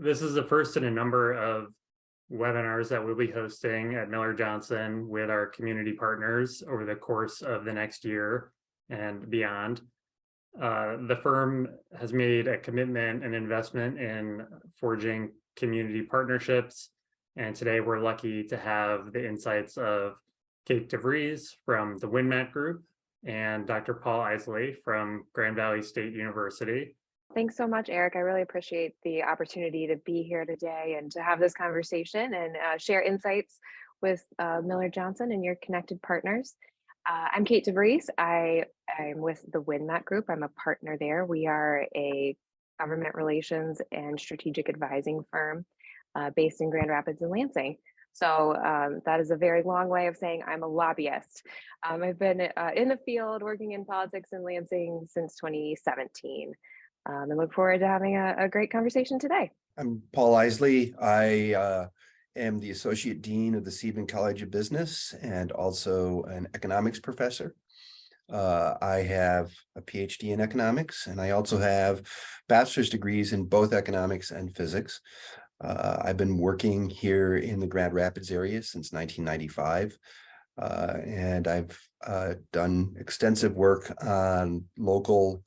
This is the first in a number of webinars that we'll be hosting at Miller Johnson with our community partners over the course of the next year and beyond. The firm has made a commitment and investment in forging community partnerships. And today we're lucky to have the insights of Kate DeVries from the WinMatt Group and Dr. Paul Isely from Grand Valley State University. Thanks so much, Eric. I really appreciate the opportunity to be here today and to have this conversation and share insights with Miller Johnson and your connected partners. I'm Kate DeVries. I'm with the WinMatt Group. I'm a partner there. We are a government relations and strategic advising firm based in Grand Rapids and Lansing. So that is a very long way of saying I'm a lobbyist. I've been in the field working in politics in Lansing since 2017. And look forward to having a great conversation today. I'm Paul Isely. I am the Associate Dean of the Seidman College of Business and also an economics professor. I have a PhD in economics, and I also have bachelor's degrees in both economics and physics. I've been working here in the Grand Rapids area since 1995, and I've done extensive work on local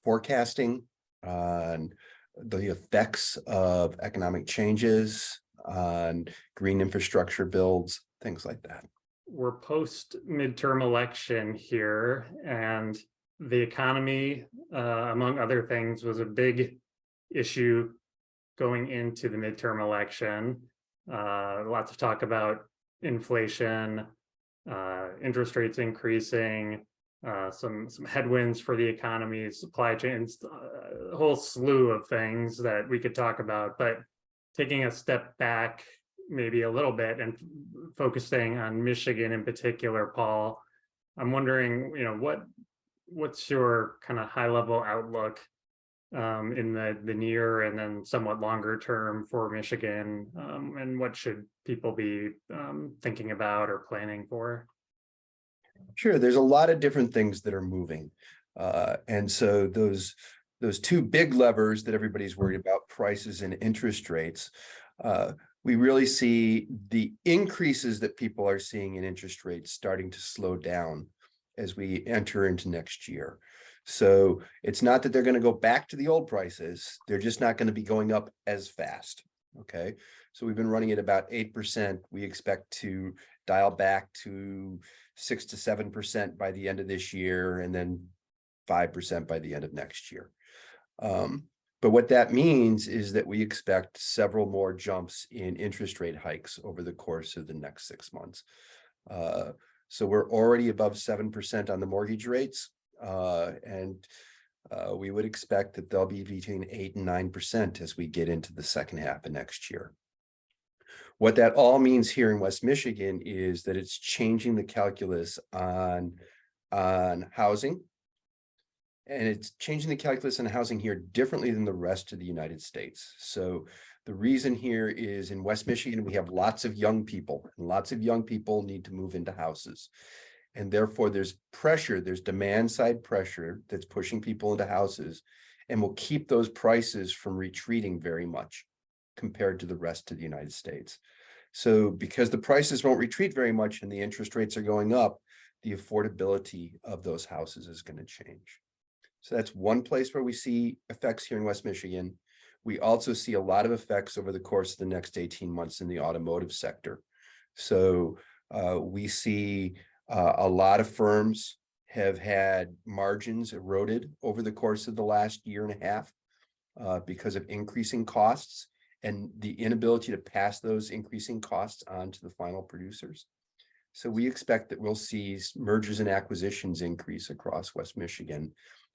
forecasting, on the effects of economic changes, on green infrastructure builds, things like that. We're post midterm election here, and the economy, among other things, was a big issue going into the midterm election. Lots of talk about inflation, interest rates increasing, some headwinds for the economy, supply chains, a whole slew of things that we could talk about. But taking a step back maybe a little bit and focusing on Michigan in particular, Paul, I'm wondering, what's your kind of high level outlook in the near and then somewhat longer term for Michigan, and what should people be thinking about or planning for? Sure, there's a lot of different things that are moving. And so those two big levers that everybody's worried about, prices and interest rates, we really see the increases that people are seeing in interest rates starting to slow down as we enter into next year. So it's not that they're going to go back to the old prices, they're just not going to be going up as fast. Okay, so we've been running at about 8%. We expect to dial back to 6 to 7% by the end of this year, and then 5% by the end of next year. But what that means is that we expect several more jumps in interest rate hikes over the course of the next 6 months. So we're already above 7% on the mortgage rates, and we would expect that they'll be between 8 and 9% as we get into the second half of next year. What that all means here in West Michigan is that it's changing the calculus on housing, and it's changing the calculus on housing here differently than the rest of the United States. So the reason here is in West Michigan, we have lots of young people, and lots of young people need to move into houses. And therefore there's pressure, there's demand side pressure that's pushing people into houses and will keep those prices from retreating very much compared to the rest of the United States. So because the prices won't retreat very much and the interest rates are going up, the affordability of those houses is going to change. So that's one place where we see effects here in West Michigan. We also see a lot of effects over the course of the next 18 months in the automotive sector. So we see a lot of firms have had margins eroded over the course of the last year and a half because of increasing costs and the inability to pass those increasing costs on to the final producers. So we expect that we'll see mergers and acquisitions increase across West Michigan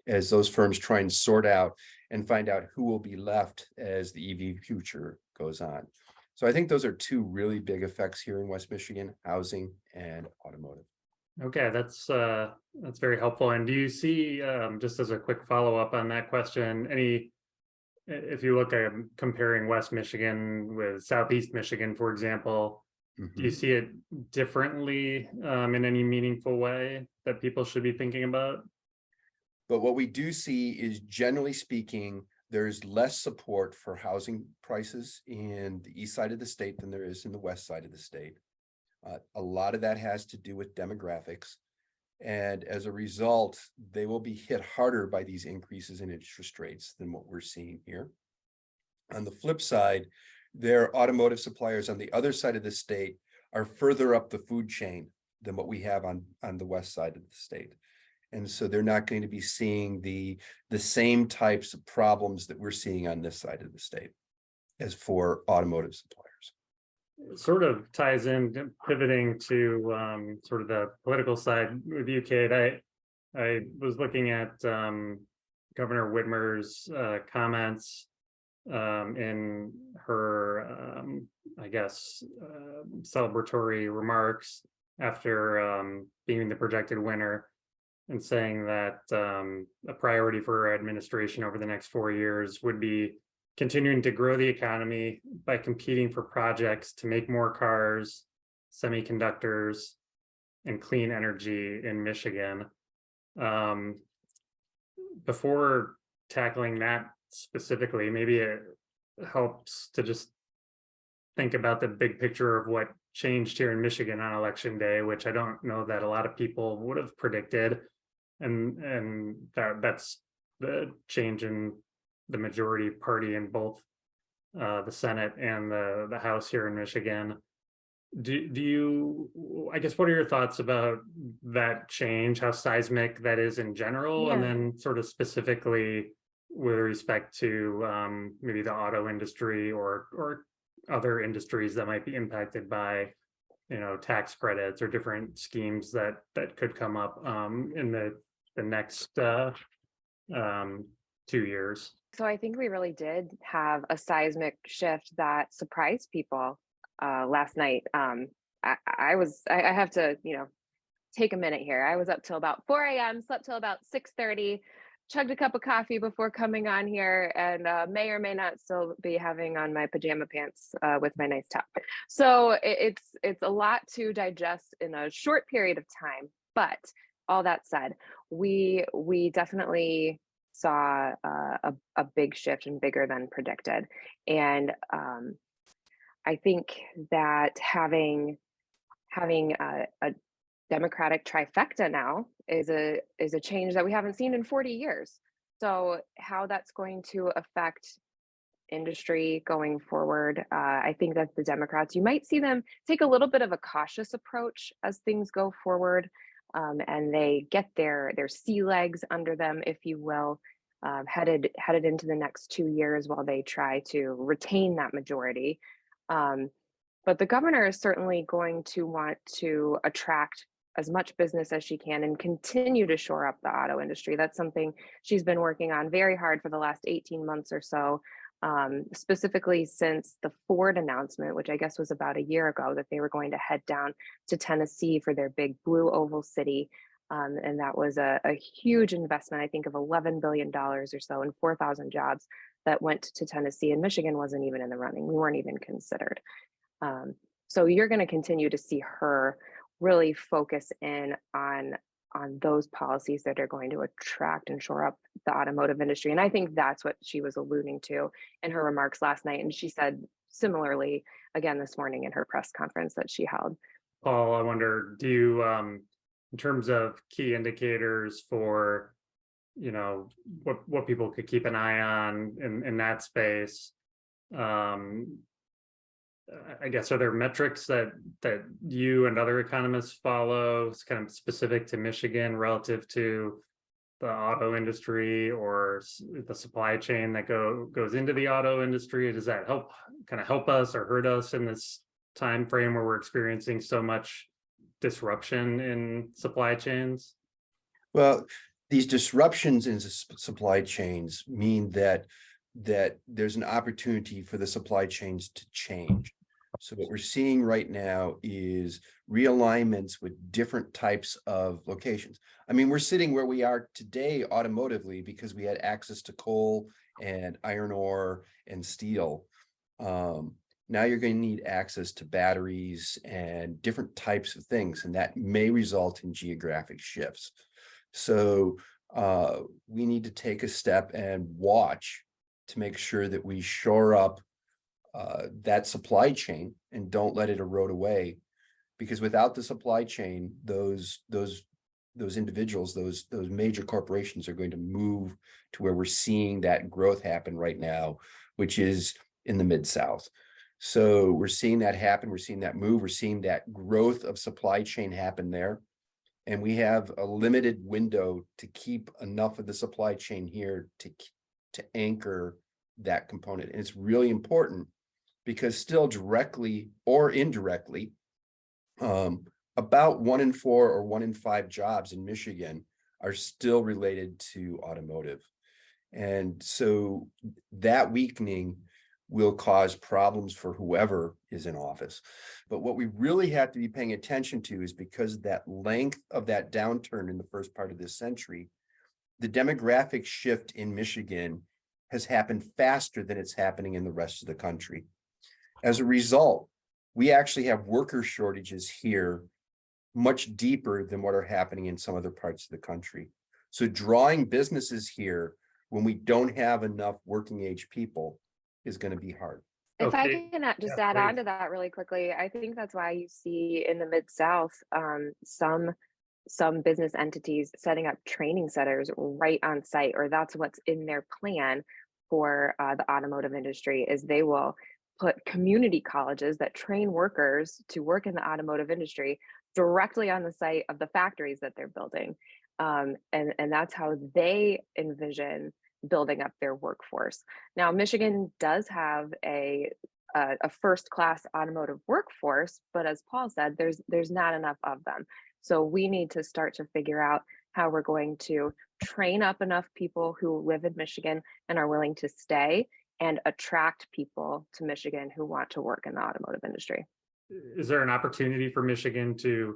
as those firms try and sort out and find out who will be left as the EV future goes on. So I think those are two really big effects here in West Michigan: housing and automotive. Okay, that's very helpful. And do you see, just as a quick follow-up on that question, if you look at comparing West Michigan with Southeast Michigan, for example, do you see it differently in any meaningful way that people should be thinking about? But what we do see is, generally speaking, there's less support for housing prices in the east side of the state than there is in the west side of the state. A lot of that has to do with demographics. And as a result, they will be hit harder by these increases in interest rates than what we're seeing here. On the flip side, their automotive suppliers on the other side of the state are further up the food chain than what we have on the west side of the state. And so they're not going to be seeing the same types of problems that we're seeing on this side of the state as for automotive suppliers. It sort of ties in, pivoting to sort of the political side with you, Kate. I was looking at Governor Whitmer's comments in her, I guess, celebratory remarks after being the projected winner, and saying that a priority for her administration over the next 4 years would be continuing to grow the economy by competing for projects to make more cars, semiconductors, and clean energy in Michigan. Before tackling that specifically, maybe it helps to just think about the big picture of what changed here in Michigan on election day, which I don't know that a lot of people would have predicted. And that's the change in the majority party in both the Senate and the House here in Michigan. Do you, I guess, what are your thoughts about that change, how seismic that is in general, and then sort of specifically with respect to maybe the auto industry or other industries that might be impacted by, you know, tax credits or different schemes that could come up in the next 2 years? So I think we really did have a seismic shift that surprised people last night. I have to, take a minute here. I was up till about 4 a.m., slept till about 6:30, chugged a cup of coffee before coming on here, and may or may not still be having on my pajama pants with my nice top. So it's a lot to digest in a short period of time. But all that said, we definitely saw a big shift and bigger than predicted. And I think that having a Democratic trifecta now is a change that we haven't seen in 40 years. So how that's going to affect industry going forward, I think that the Democrats, you might see them take a little bit of a cautious approach as things go forward. And they get their sea legs under them, if you will, headed into the next 2 years while they try to retain that majority. But the governor is certainly going to want to attract as much business as she can and continue to shore up the auto industry. That's something she's been working on very hard for the last 18 months or so, specifically since the Ford announcement, which I guess was about a year ago, that they were going to head down to Tennessee for their big blue oval city. And that was a huge investment, I think of $11 billion or so, and 4,000 jobs that went to Tennessee, and Michigan wasn't even in the running. We weren't even considered. So you're going to continue to see her really focus in on those policies that are going to attract and shore up the automotive industry. And I think that's what she was alluding to in her remarks last night. And she said similarly again this morning in her press conference that she held. Paul, I wonder, do you, in terms of key indicators for, what people could keep an eye on in that space, I guess, are there metrics that you and other economists follow? It's kind of specific to Michigan relative to the auto industry or the supply chain that goes into the auto industry? Does that help us or hurt us in this time frame where we're experiencing so much disruption in supply chains? Well, these disruptions in supply chains mean that there's an opportunity for the supply chains to change. So what we're seeing right now is realignments with different types of locations. I mean, we're sitting where we are today automotively because we had access to coal and iron ore and steel. Now you're going to need access to batteries and different types of things, and that may result in geographic shifts. So we need to take a step and watch to make sure that we shore up that supply chain and don't let it erode away. Because without the supply chain, those individuals, those major corporations are going to move to where we're seeing that growth happen right now, which is in the Mid-South. So we're seeing that happen. We're seeing that move. We're seeing that growth of supply chain happen there. And we have a limited window to keep enough of the supply chain here to anchor that component. And it's really important because still directly or indirectly, about 1 in 4 or 1 in 5 jobs in Michigan are still related to automotive. And so that weakening will cause problems for whoever is in office. But what we really have to be paying attention to is because that length of that downturn in the first part of this century, the demographic shift in Michigan has happened faster than it's happening in the rest of the country. As a result, we actually have worker shortages here much deeper than what are happening in some other parts of the country. So drawing businesses here when we don't have enough working age people is going to be hard. If I Okay. can just Yeah, add on please. to that really quickly, I think that's why you see in the Mid-South some business entities setting up training centers right on site, or that's what's in their plan for the automotive industry, is they will put community colleges that train workers to work in the automotive industry directly on the site of the factories that they're building. And that's how they envision building up their workforce. Now, Michigan does have a first-class automotive workforce, but as Paul said, there's not enough of them. So we need to start to figure out how we're going to train up enough people who live in Michigan and are willing to stay, and attract people to Michigan who want to work in the automotive industry. Is there an opportunity for Michigan to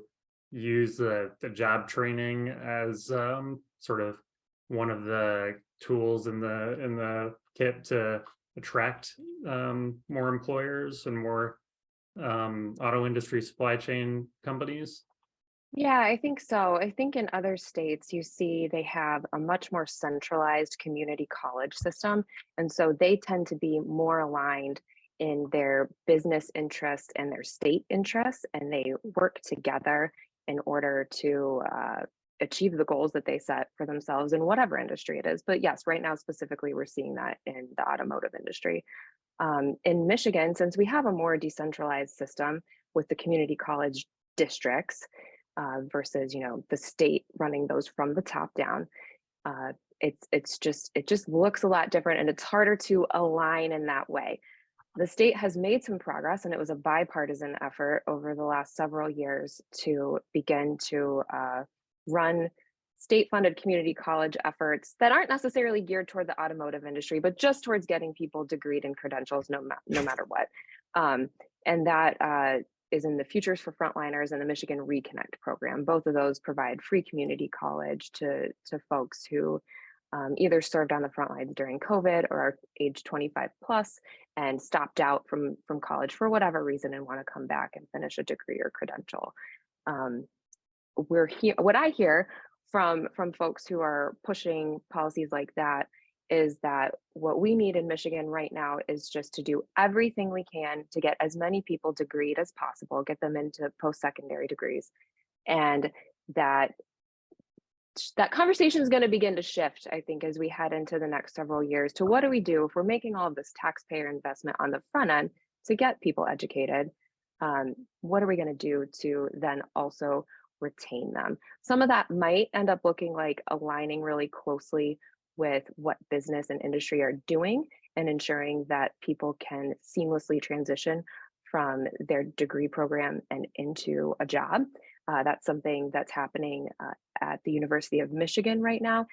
use the job training as sort of one of the tools in the kit to attract more employers and more auto industry supply chain companies? Yeah, I think so. I think in other states, you see they have a much more centralized community college system. And so they tend to be more aligned in their business interests and their state interests, and they work together in order to achieve the goals that they set for themselves in whatever industry it is. But yes, right now specifically, we're seeing that in the automotive industry. In Michigan, since we have a more decentralized system with the community college districts, versus the state running those from the top down, it just looks a lot different, and it's harder to align in that way. The state has made some progress, and it was a bipartisan effort over the last several years to begin to run state-funded community college efforts that aren't necessarily geared toward the automotive industry, but just towards getting people degreed in credentials no matter what. And that is in the Futures for Frontliners and the Michigan Reconnect program. Both of those provide free community college to folks who either served on the front lines during COVID or are age 25 plus and stopped out from college for whatever reason and want to come back and finish a degree or credential. What I hear from folks who are pushing policies like that is that what we need in Michigan right now is just to do everything we can to get as many people degreed as possible, get them into post-secondary degrees, and that conversation is going to begin to shift, I think, as we head into the next several years to what do we do if we're making all of this taxpayer investment on the front end to get people educated? What are we going to do to then also retain them? Some of that might end up looking like aligning really closely with what business and industry are doing and ensuring that people can seamlessly transition from their degree program and into a job. That's something that's happening at the University of Michigan right now,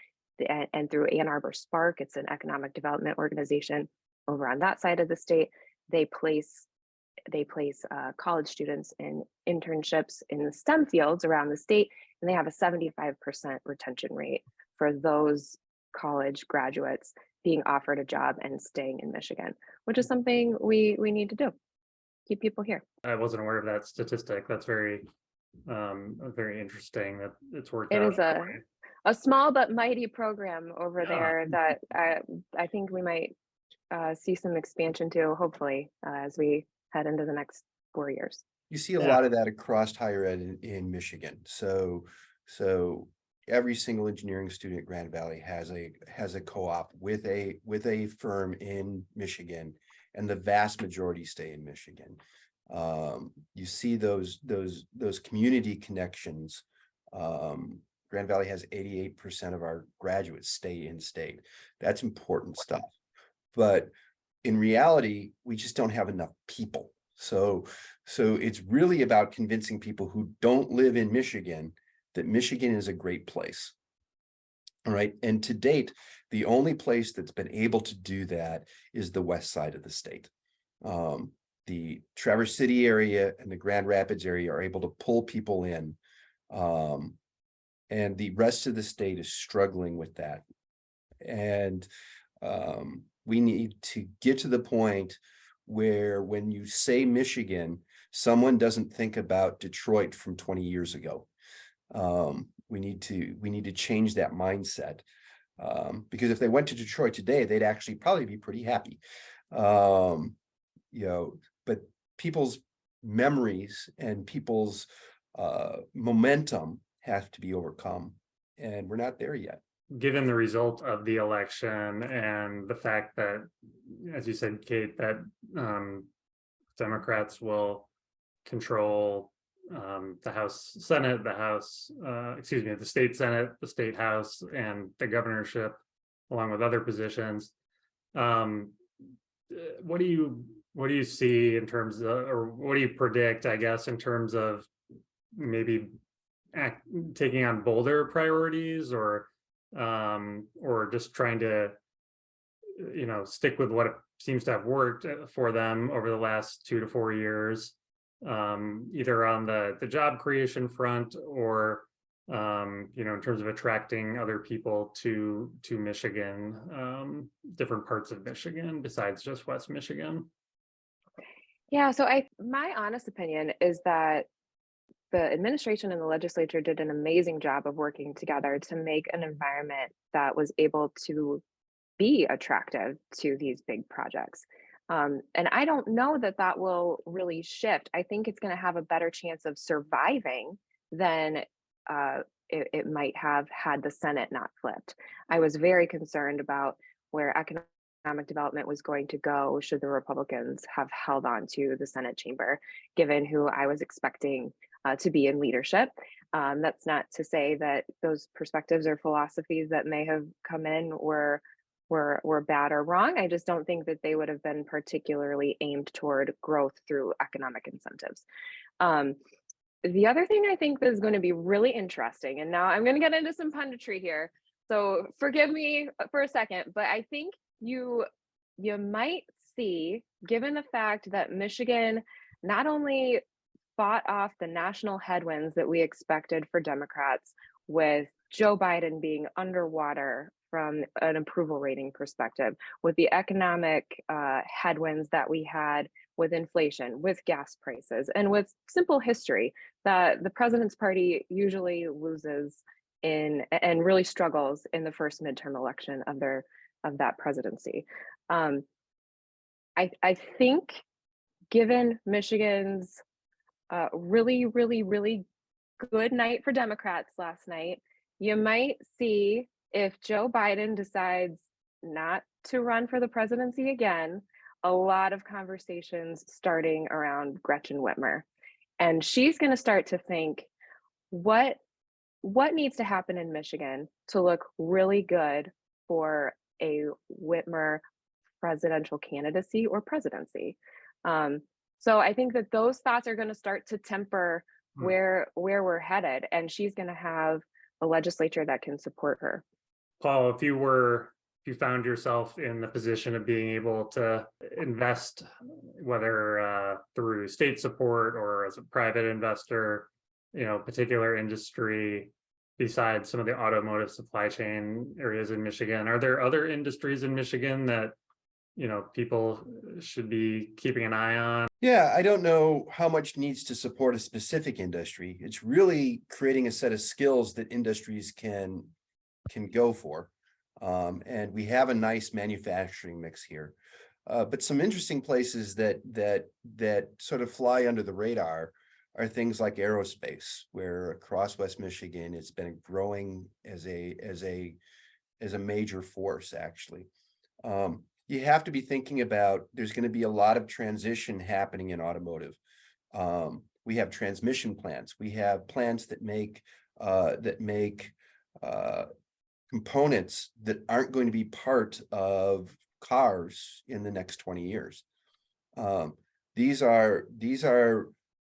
and through Ann Arbor Spark. It's an economic development organization over on that side of the state. They place college students in internships in the STEM fields around the state, and they have a 75% retention rate for those college graduates being offered a job and staying in Michigan, which is something we need to do. Keep people here. I wasn't aware of that statistic. That's very interesting that it's worked It out is that way. a small but mighty program over Yeah. there that I think we might see some expansion to, hopefully, as we head into the next 4 years. You see a Yeah. lot of that across higher ed in Michigan. So every single engineering student at Grand Valley has a co-op with a firm in Michigan, and the vast majority stay in Michigan. You see those community connections. Grand Valley has 88% of our graduates stay in state. That's important stuff. But in reality, we just don't have enough people. So it's really about convincing people who don't live in Michigan that Michigan is a great place. All right. And to date, the only place that's been able to do that is the west side of the state. The Traverse City area and the Grand Rapids area are able to pull people in. And the rest of the state is struggling with that. And we need to get to the point where when you say Michigan, someone doesn't think about Detroit from 20 years ago. We need to change that mindset, because if they went to Detroit today, they'd actually probably be pretty happy. But people's memories and people's momentum have to be overcome, and we're not there yet. Given the result of the election and the fact that, as you said, Kate, that Democrats will control the House Senate, the state Senate, the state House, and the governorship, along with other positions. What do you see in terms of, or what do you predict, I guess, in terms of maybe taking on bolder priorities, or just trying to, stick with what seems to have worked for them over the last 2 to 4 years, either on the job creation front, or in terms of attracting other people to Michigan, different parts of Michigan besides just West Michigan? Yeah, so my honest opinion is that the administration and the legislature did an amazing job of working together to make an environment that was able to be attractive to these big projects. And I don't know that will really shift. I think it's going to have a better chance of surviving than it might have had the Senate not flipped. I was very concerned about where economic development was going to go should the Republicans have held on to the Senate chamber, given who I was expecting to be in leadership. That's not to say that those perspectives or philosophies that may have come in were bad or wrong. I just don't think that they would have been particularly aimed toward growth through economic incentives. The other thing I think is going to be really interesting, and now I'm going to get into some punditry here, so forgive me for a second, but I think you might see, given the fact that Michigan not only fought off the national headwinds that we expected for Democrats, with Joe Biden being underwater from an approval rating perspective, with the economic headwinds that we had with inflation, with gas prices, and with simple history that the president's party usually loses in and really struggles in the first midterm election of that presidency. I think, given Michigan's really, really, really good night for Democrats last night, you might see, if Joe Biden decides not to run for the presidency again, a lot of conversations starting around Gretchen Whitmer. And she's going to start to think, what needs to happen in Michigan to look really good for a Whitmer presidential candidacy or presidency? So I think that those thoughts are going to start to temper where we're headed, and she's going to have a legislature that can support her. Paul, if you found yourself in the position of being able to invest, whether through state support or as a private investor, particular industry besides some of the automotive supply chain areas in Michigan, are there other industries in Michigan that people should be keeping an eye on? Yeah, I don't know how much needs to support a specific industry. It's really creating a set of skills that industries can go for. And we have a nice manufacturing mix here. But some interesting places that sort of fly under the radar are things like aerospace, where across West Michigan, it's been growing as a major force, actually. You have to be thinking about, there's going to be a lot of transition happening in automotive. We have transmission plants. We have plants that make components that aren't going to be part of cars in the next 20 years. These are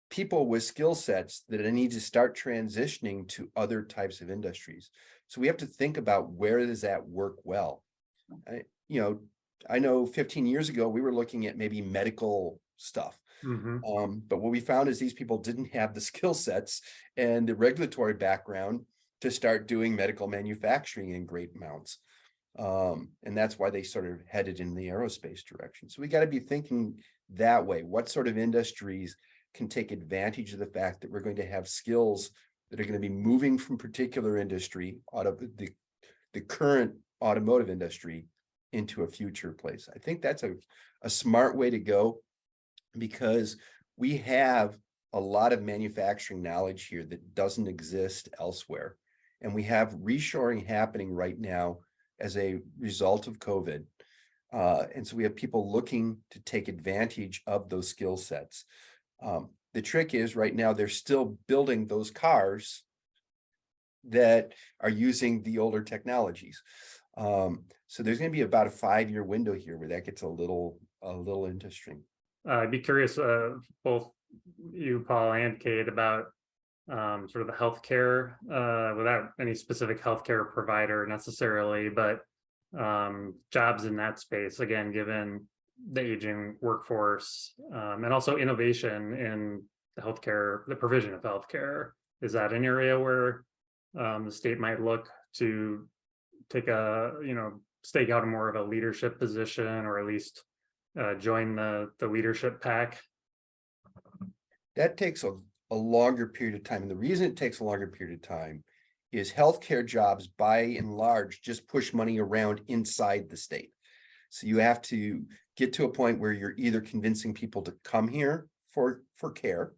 people with skill sets that need to start transitioning to other types of industries. So we have to think about, where does that work well? I know 15 years ago, we were looking at maybe medical stuff. But what we found is these people didn't have the skill sets and the regulatory background to start doing medical manufacturing in great amounts. And that's why they sort of headed in the aerospace direction. So we got to be thinking that way. What sort of industries can take advantage of the fact that we're going to have skills that are going to be moving from particular industry, out of the current automotive industry, into a future place? I think that's a smart way to go, because we have a lot of manufacturing knowledge here that doesn't exist elsewhere. And we have reshoring happening right now as a result of COVID. And so we have people looking to take advantage of those skill sets. The trick is, right now, they're still building those cars that are using the older technologies. So there's going to be about a 5-year window here where that gets a little interesting. I'd be curious, both you, Paul, and Kate, about sort of the healthcare, without any specific healthcare provider necessarily, but jobs in that space, again, given the aging workforce, and also innovation in the healthcare, the provision of healthcare. Is that an area where the state might look to take stake out more of a leadership position, or at least join the leadership pack? That takes a longer period of time. And the reason it takes a longer period of time is healthcare jobs, by and large, just push money around inside the state. So you have to get to a point where you're either convincing people to come here for care,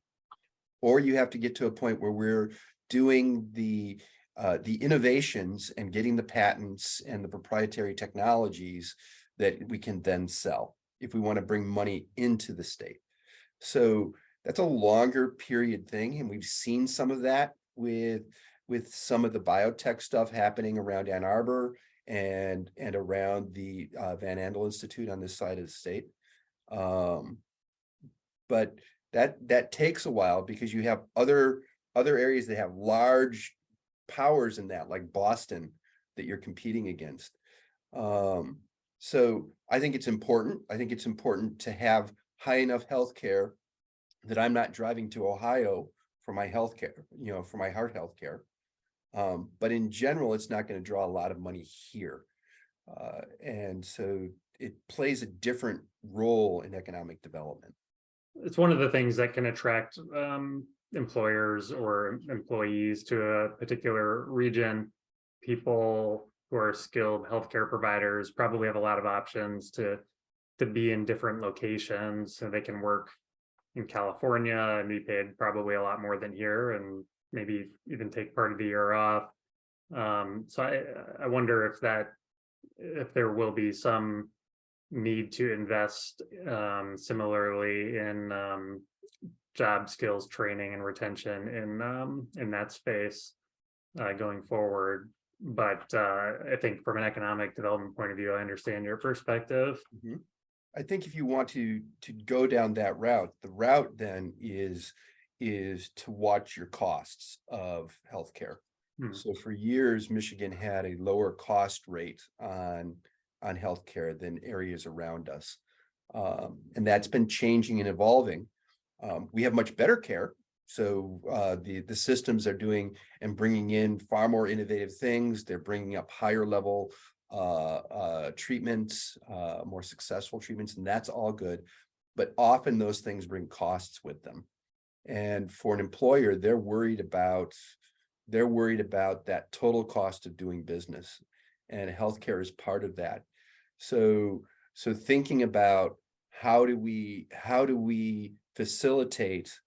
or you have to get to a point where we're doing the innovations and getting the patents and the proprietary technologies that we can then sell if we want to bring money into the state. So that's a longer period thing. And we've seen some of that with some of the biotech stuff happening around Ann Arbor and around the Van Andel Institute on this side of the state. But that takes a while, because you have other areas that have large powers in that, like Boston, that you're competing against. So I think it's important. I think it's important to have high enough healthcare that I'm not driving to Ohio for my healthcare, for my heart healthcare. But in general, it's not going to draw a lot of money here. And so it plays a different role in economic development. It's one of the things that can attract employers or employees to a particular region. People who are skilled healthcare providers probably have a lot of options to be in different locations, so they can work in California and be paid probably a lot more than here, and maybe even take part of the year off. So I wonder if there will be some need to invest similarly in job skills training and retention in that space going forward. But I think from an economic development point of view, I understand your perspective. Mm-hmm. I think if you want to go down that route, the route then is to watch your costs of healthcare. So for years, Michigan had a lower cost rate on healthcare than areas around us. And that's been changing and evolving. We have much better care. So the systems are doing and bringing in far more innovative things. They're bringing up higher level treatments, more successful treatments, and that's all good. But often those things bring costs with them. And for an employer, they're worried about that total cost of doing business. and healthcare is part of that. So thinking about how do we facilitate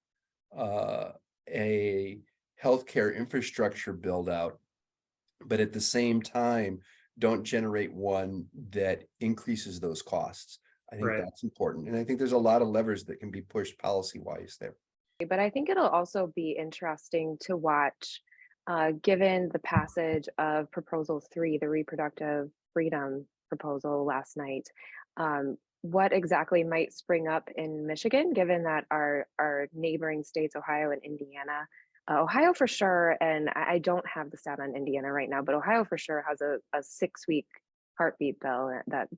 a healthcare infrastructure build out, but at the same time don't generate one that increases those costs. I think Right. that's important. And I think there's a lot of levers that can be pushed policy-wise there. But I think it'll also be interesting to watch, given the passage of Proposal 3, the reproductive freedom proposal last night, what exactly might spring up in Michigan, given that our neighboring states, Ohio and Indiana, Ohio for sure, and I don't have the stat on Indiana right now, but Ohio for sure has a 6-week heartbeat bill that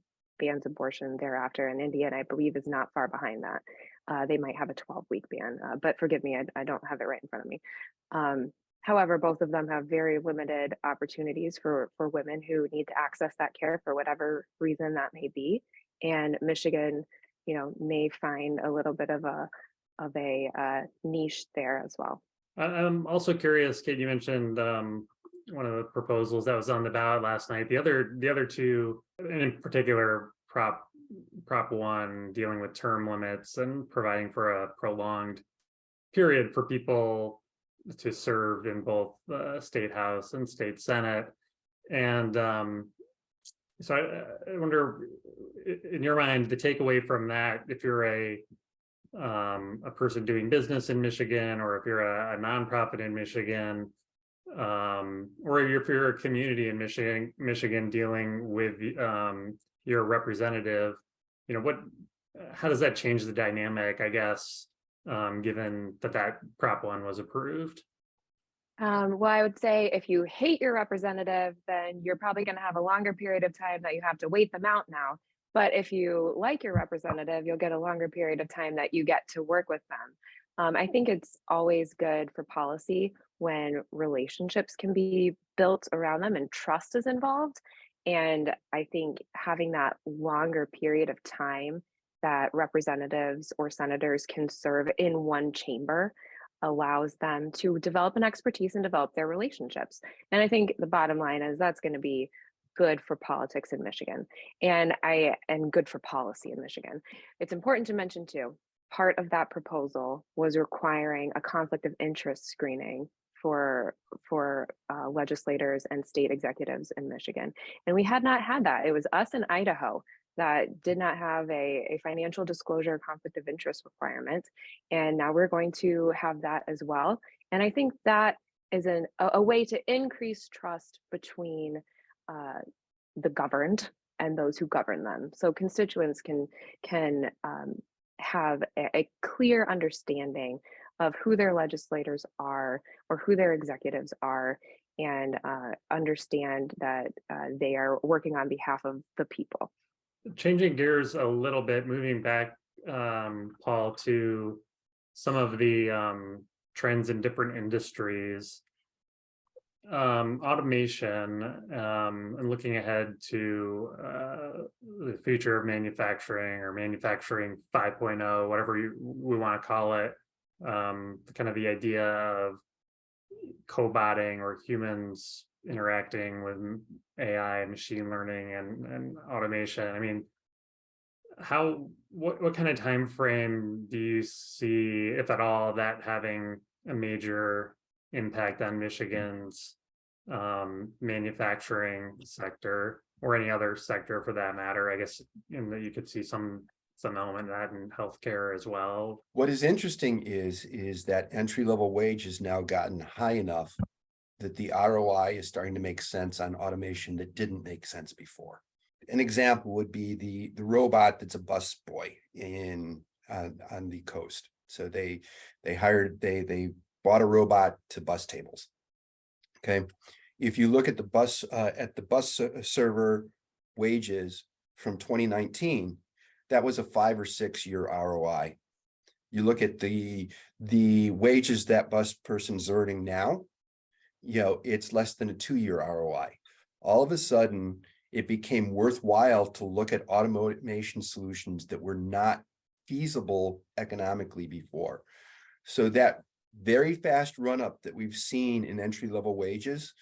bans abortion thereafter, and Indiana, I believe, is not far behind that. They might have a 12-week ban, but forgive me, I don't have it right in front of me. However, both of them have very limited opportunities for women who need to access that care for whatever reason that may be. And Michigan, may find a little bit of a niche there as well. I'm also curious, Kate, you mentioned one of the proposals that was on the ballot last night. The other two, and in particular, Prop 1 dealing with term limits and providing for a prolonged period for people to serve in both the state house and state senate. And so I wonder, in your mind, the takeaway from that, if you're a person doing business in Michigan, or if you're a nonprofit in Michigan, or if you're a community in Michigan dealing with your representative, how does that change the dynamic, I guess, given that Prop 1 was approved? Well, I would say if you hate your representative, then you're probably going to have a longer period of time that you have to wait them out now. But if you like your representative, you'll get a longer period of time that you get to work with them. I think it's always good for policy when relationships can be built around them and trust is involved. And I think having that longer period of time that representatives or senators can serve in one chamber allows them to develop an expertise and develop their relationships. And I think the bottom line is that's going to be good for politics in Michigan and good for policy in Michigan. It's important to mention too, part of that proposal was requiring a conflict of interest screening for legislators and state executives in Michigan. And we had not had that. It was us in Idaho that did not have a financial disclosure conflict of interest requirement. And now we're going to have that as well. And I think that is a way to increase trust between the governed and those who govern them. So constituents can have a clear understanding of who their legislators are or who their executives are, and understand that they are working on behalf of the people. Changing gears a little bit, moving back, Paul, to some of the trends in different industries, automation, and looking ahead to the future of manufacturing, or manufacturing 5.0, whatever we want to call it, kind of the idea of coboting, or humans interacting with AI, machine learning, and automation. I mean, what kind of time frame do you see, if at all, that having a major impact on Michigan's manufacturing sector, or any other sector for that matter? I guess in that you could see some element of that in healthcare as well. What is interesting is that entry-level wage has now gotten high enough that the ROI is starting to make sense on automation that didn't make sense before. An example would be the robot that's a bus boy on the coast. So they bought a robot to bus tables. Okay, if you look at the bus server wages from 2019, that was a 5 or 6 year ROI. You look at the wages that bus person's earning now, it's less than a 2-year ROI. All of a sudden, it became worthwhile to look at automation solutions that were not feasible economically before. So that very fast run up that we've seen in entry-level wages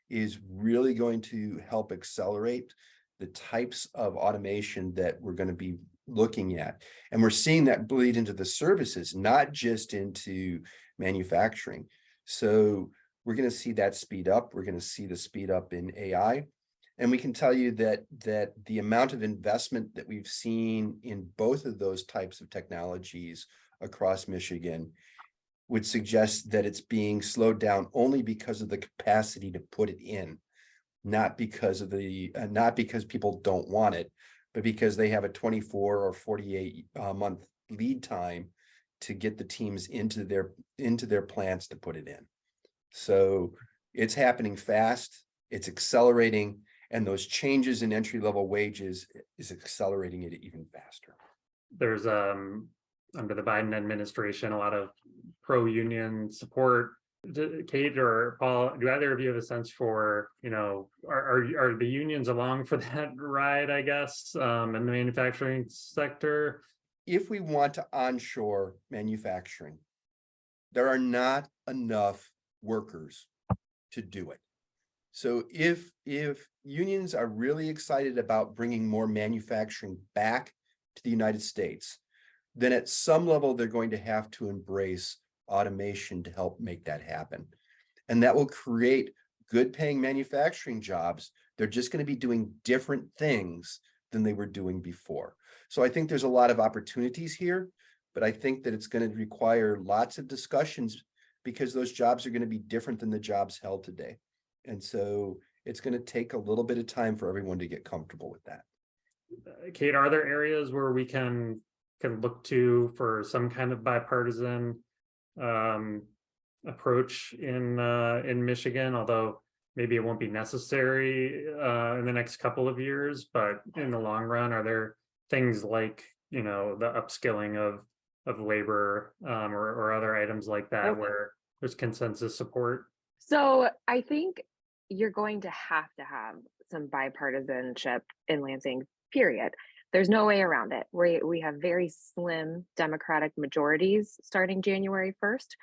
is really going to help accelerate the types of automation that we're going to be looking at. And we're seeing that bleed into the services, not just into manufacturing. So we're going to see that speed up. We're going to see the speed up in AI. And we can tell you that the amount of investment that we've seen in both of those types of technologies across Michigan would suggest that it's being slowed down only because of the capacity to put it in, not because of not because people don't want it, but because they have a 24 or 48 month lead time to get the teams into their plants to put it in. So it's happening fast, it's accelerating, and those changes in entry-level wages is accelerating it even faster. There's under the Biden administration a lot of pro-union support. Kate or Paul, do either of you have a sense for, are the unions along for that ride, I guess, in the manufacturing sector? If we want to onshore manufacturing, there are not enough workers to do it. So if unions are really excited about bringing more manufacturing back to the United States, then at some level they're going to have to embrace automation to help make that happen. And that will create good paying manufacturing jobs. They're just going to be doing different things than they were doing before. So I think there's a lot of opportunities here, but I think that it's going to require lots of discussions because those jobs are going to be different than the jobs held today. And so it's going to take a little bit of time for everyone to get comfortable with that. Kate, are there areas where we can look to for some kind of bipartisan approach in Michigan, although maybe it won't be necessary in the next couple of years, but in the long run, are there things like, the upskilling of labor or other items like that where there's consensus support? So I think you're going to have some bipartisanship in Lansing, period. There's no way around it. We have very slim Democratic majorities starting January 1st.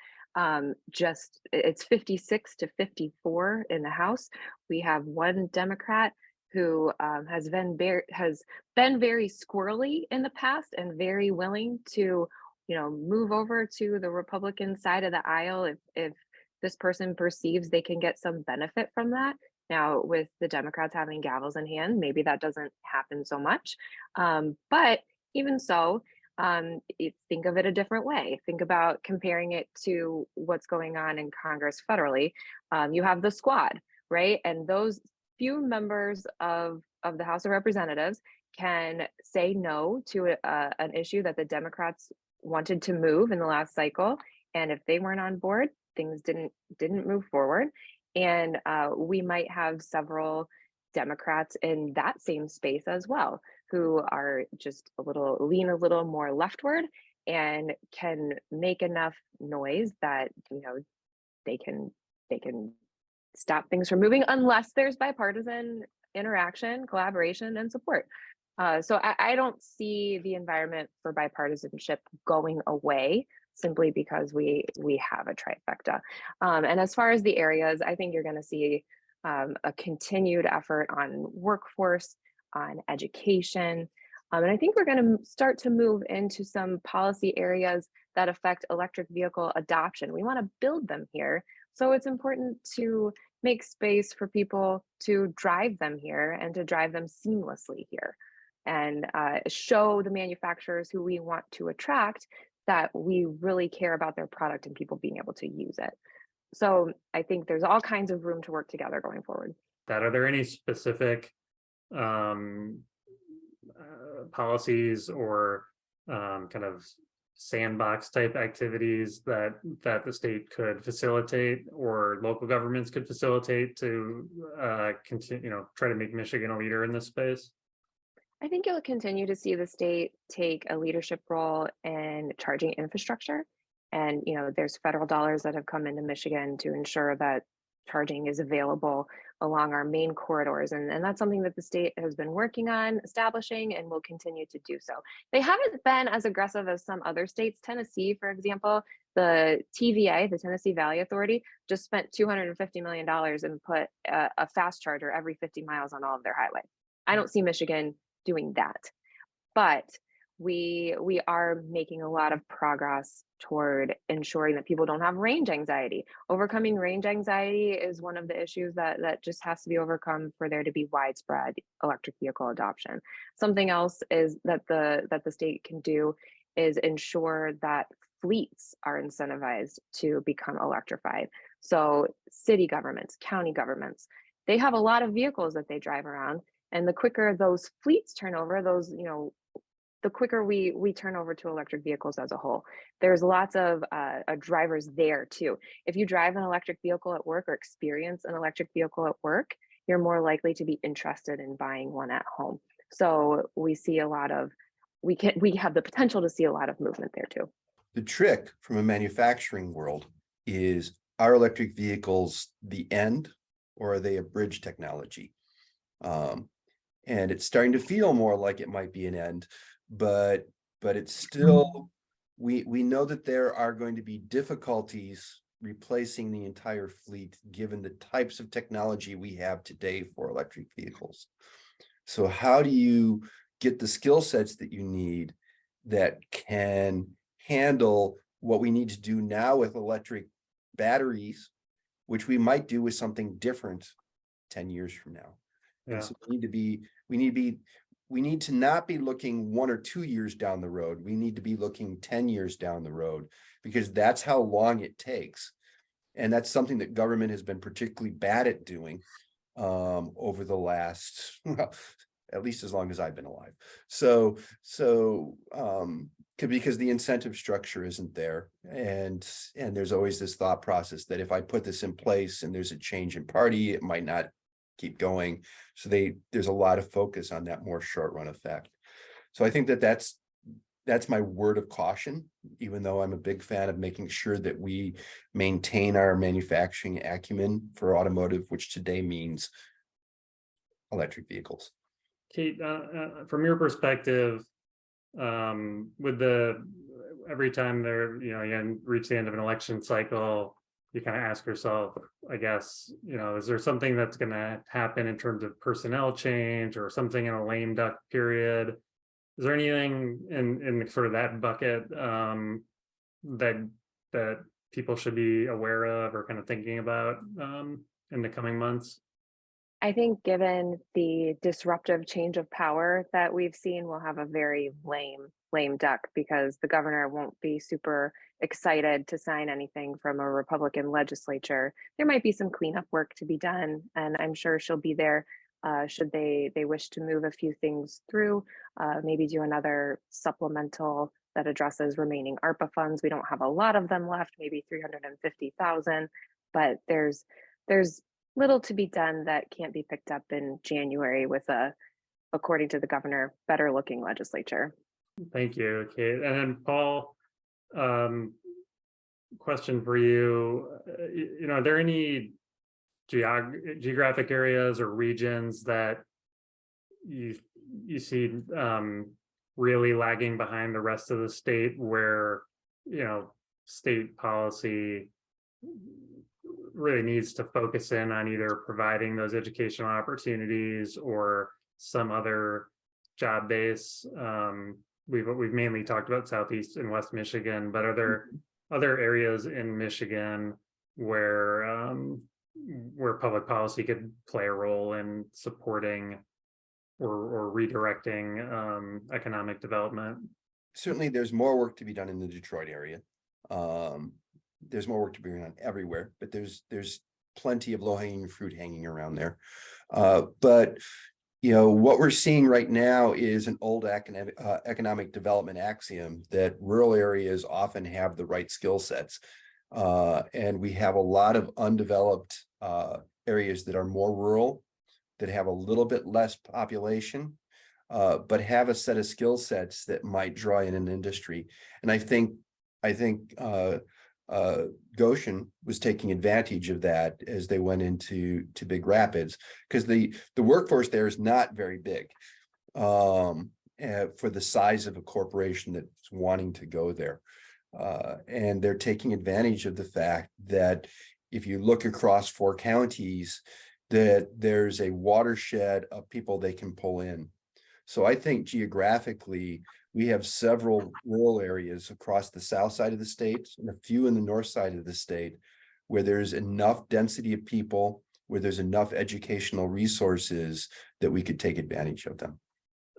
It's 56 to 54 in the House. We have one Democrat who has been very squirrely in the past and very willing to, move over to the Republican side of the aisle if this person perceives they can get some benefit from that. Now, with the Democrats having gavels in hand, maybe that doesn't happen so much. But even so, think of it a different way. Think about comparing it to what's going on in Congress federally. You have the squad, right? And those few members of the House of Representatives can say no to an issue that the Democrats wanted to move in the last cycle. And if they weren't on board, things didn't move forward. And we might have several Democrats in that same space as well, who are just lean a little more leftward and can make enough noise that, they can stop things from moving unless there's bipartisan interaction, collaboration, and support. So I don't see the environment for bipartisanship going away simply because we have a trifecta. And as far as the areas, I think you're going to see a continued effort on workforce, on education. And I think we're going to start to move into some policy areas that affect electric vehicle adoption. We want to build them here. So it's important to make space for people to drive them here and to drive them seamlessly here, and show the manufacturers who we want to attract that we really care about their product and people being able to use it. So I think there's all kinds of room to work together going forward. Are there any specific policies or kind of sandbox type activities that the state could facilitate or local governments could facilitate to continue, try to make Michigan a leader in this space? I think you'll continue to see the state take a leadership role in charging infrastructure. And, there's federal dollars that have come into Michigan to ensure that charging is available along our main corridors. And that's something that the state has been working on establishing and will continue to do so. They haven't been as aggressive as some other states. Tennessee, for example, the TVA, the Tennessee Valley Authority, just spent $250 million and put a fast charger every 50 miles on all of their highway. I don't see Michigan doing that, but we are making a lot of progress toward ensuring that people don't have range anxiety. Overcoming range anxiety is one of the issues that just has to be overcome for there to be widespread electric vehicle adoption. Something else is that the state can do is ensure that fleets are incentivized to become electrified. So city governments, county governments, they have a lot of vehicles that they drive around, and the quicker those fleets turn over, the quicker we turn over to electric vehicles as a whole. There's lots of drivers there too. If you drive an electric vehicle at work or experience an electric vehicle at work, you're more likely to be interested in buying one at home. So we see we have the potential to see a lot of movement there too. The trick from a manufacturing world is, are electric vehicles the end, or are they a bridge technology? And it's starting to feel more like it might be an end, but it's still, we know that there are going to be difficulties replacing the entire fleet given the types of technology we have today for electric vehicles. So how do you get the skill sets that you need that can handle what we need to do now with electric batteries, which we might do with something different 10 years from now? Yeah. And so we need to not be looking 1 or 2 years down the road. We need to be looking 10 years down the road, because that's how long it takes. And that's something that government has been particularly bad at doing over the last, well, at least as long as I've been alive. So because the incentive structure isn't there, and there's always this thought process that if I put this in place and there's a change in party, it might not keep going. So there's a lot of focus on that more short run effect. So I think that's my word of caution, even though I'm a big fan of making sure that we maintain our manufacturing acumen for automotive, which today means electric vehicles. Kate, from your perspective, with every time you reach the end of an election cycle, you kind of ask yourself, I guess, is there something that's going to happen in terms of personnel change or something in a lame duck period? Is there anything in sort of that bucket that people should be aware of or kind of thinking about in the coming months? I think given the disruptive change of power that we've seen, we'll have a very lame duck, because the governor won't be super excited to sign anything from a Republican legislature. There might be some cleanup work to be done, and I'm sure she'll be there should they wish to move a few things through, maybe do another supplemental that addresses remaining ARPA funds. We don't have a lot of them left, maybe 350,000, but there's little to be done that can't be picked up in January with according to the governor, better looking legislature. Thank you, Kate. And then Paul, question for you. Are there any geographic areas or regions that you see really lagging behind the rest of the state, where state policy really needs to focus in on either providing those educational opportunities or some other job base? We've mainly talked about Southeast and West Michigan, but are there other areas in Michigan where public policy could play a role in supporting or redirecting economic development? Certainly, there's more work to be done in the Detroit area. There's more work to be done everywhere, but there's plenty of low-hanging fruit hanging around there. But what we're seeing right now is an old economic development axiom that rural areas often have the right skill sets. And we have a lot of undeveloped areas that are more rural, that have a little bit less population, but have a set of skill sets that might draw in an industry. And I think Goshen was taking advantage of that as they went into Big Rapids, because the workforce there is not very big for the size of a corporation that's wanting to go there. And they're taking advantage of the fact that if you look across 4 counties, that there's a watershed of people they can pull in. So I think geographically, we have several rural areas across the south side of the state and a few in the north side of the state where there's enough density of people, where there's enough educational resources that we could take advantage of them.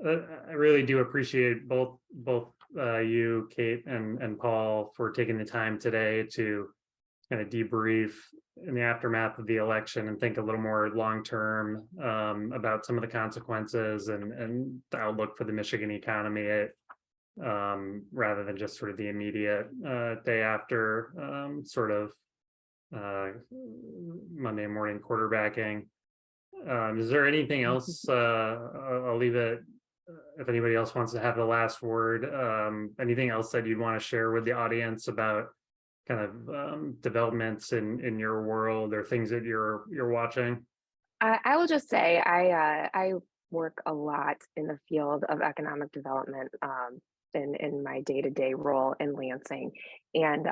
I really do appreciate both you, Kate, and Paul for taking the time today to kind of debrief in the aftermath of the election and think a little more long-term about some of the consequences and the outlook for the Michigan economy, rather than just sort of the immediate day after sort of Monday morning quarterbacking. Is there anything else? I'll leave it if anybody else wants to have the last word. Anything else that you'd want to share with the audience about kind of developments in your world or things that you're watching? I will just say I work a lot in the field of economic development in my day-to-day role in Lansing. And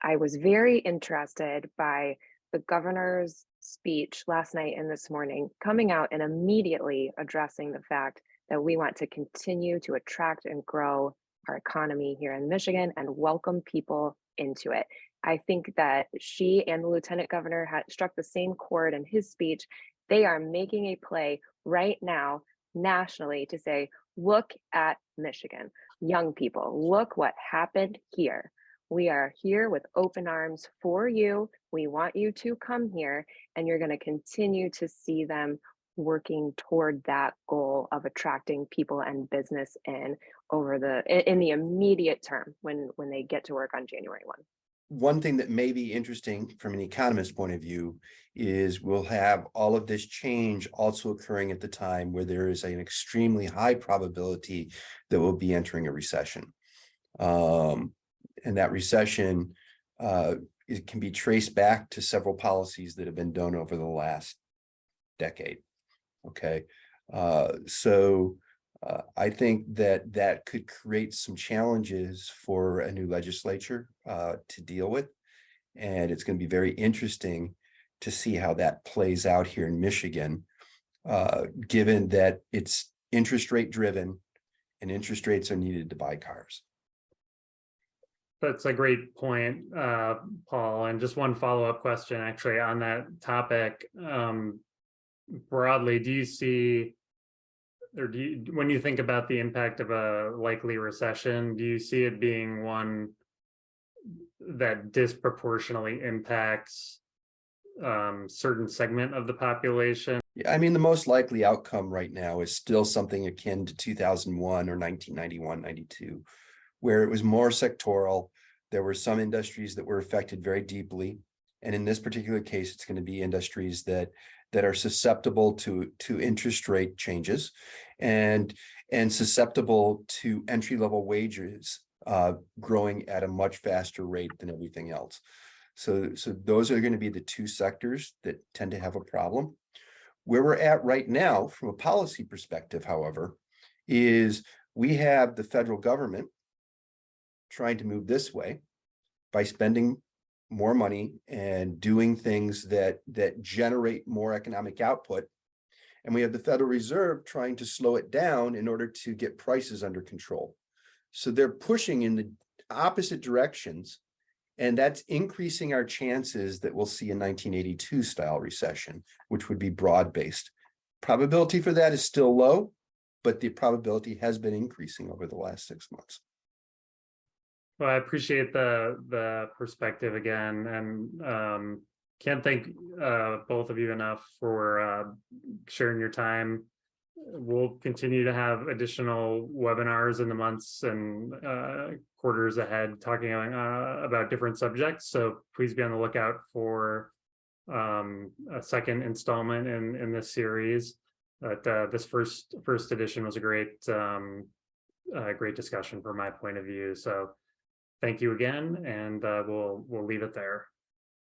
I was very interested by the governor's speech last night and this morning, coming out and immediately addressing the fact that we want to continue to attract and grow our economy here in Michigan and welcome people into it. I think that she and the lieutenant governor had struck the same chord in his speech. They are making a play right now nationally to say, look at Michigan, young people, look what happened here. We are here with open arms for you. We want you to come here, and you're going to continue to see them working toward that goal of attracting people and business in the immediate term when they get to work on January 1. One thing that may be interesting from an economist's point of view is we'll have all of this change also occurring at the time where there is an extremely high probability that we'll be entering a recession. And that recession it can be traced back to several policies that have been done over the last decade. Okay, so I think that could create some challenges for a new legislature to deal with. And it's going to be very interesting to see how that plays out here in Michigan, given that it's interest rate driven and interest rates are needed to buy cars. That's a great point, Paul. And just one follow-up question actually on that topic. Broadly, do you see, or when you think about the impact of a likely recession, do you see it being one that disproportionately impacts certain segment of the population? Yeah, I mean, the most likely outcome right now is still something akin to 2001 or 1991, 92, where it was more sectoral. There were some industries that were affected very deeply. And in this particular case, it's going to be industries that are susceptible to interest rate changes and susceptible to entry-level wages growing at a much faster rate than everything else. So those are going to be the two sectors that tend to have a problem. Where we're at right now, from a policy perspective, however, is we have the federal government trying to move this way by spending more money and doing things that generate more economic output. And we have the Federal Reserve trying to slow it down in order to get prices under control. So they're pushing in the opposite directions, and that's increasing our chances that we'll see a 1982 style recession, which would be broad-based. Probability for that is still low, but the probability has been increasing over the last 6 months. Well, I appreciate the perspective again, and can't thank both of you enough for sharing your time. We'll continue to have additional webinars in the months and quarters ahead talking about different subjects. So please be on the lookout for a second installment in this series. But this first edition was a great discussion from my point of view. So thank you again, and we'll leave it there.